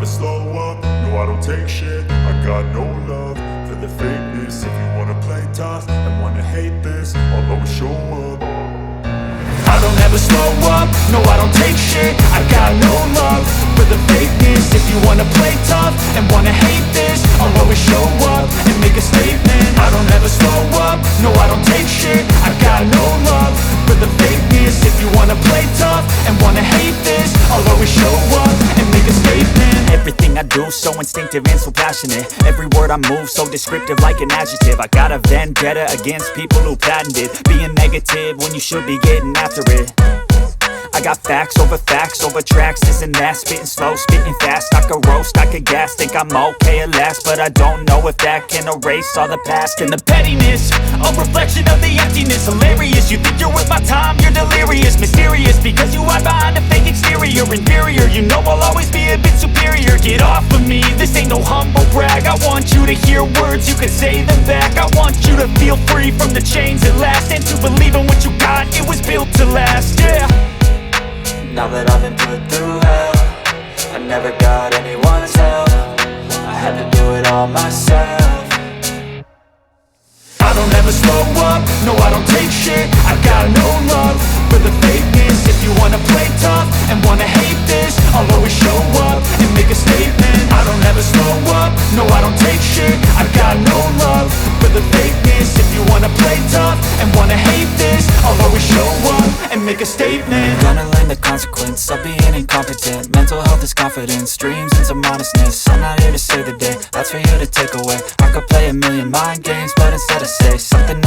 slow up, no I don't take shit. I got no love for the fakeness. If you wanna play tough and wanna hate this, I'll always show up. I don't ever slow up, no I don't take shit. I got no love for the fakeness. If you wanna play tough and wanna hate this, I'll always show up and make a statement. I don't ever slow up, no I don't take shit. I got no love for the fakeness. If you wanna play tough and wanna hate this, I'll always show up and make a statement. Everything I do so instinctive and so passionate. Every word I move so descriptive like an adjective. I got a vendetta against people who patented being negative when you should be getting after it. I got facts over tracks, this and that. Spitting slow, spitting fast. I could roast, I could gas. Think I'm okay at last, but I don't know if that can erase all the past. And the pettiness, a reflection of the emptiness. Hilarious, you think you're worth my time, you're delirious. Mysterious, because you hide behind a fake exterior. Inferior, you know I'll always be a bit superior. Get off of me, this ain't no humble brag. I want you to hear words, you can say them back. I want you to feel free from the chains at last, and to believe in what you got, it was built to last, yeah. Now that I've been put through hell, I never got anyone's help. I had to do it all myself. I don't ever slow up, no I don't take shit. I got no love for the fakeness. If you wanna play tough and wanna hate this, I'll always show up and make a statement. I don't ever slow up, no I don't take shit. I got no love for the fakeness. If you wanna play tough and wanna hate this, I'll always show up and make a statement. Gonna learn the consequence of being incompetent. Mental health is confidence, dreams and some honestness. I'm not here to save the day, that's for you to take away. I could play a million mind games, but instead I say something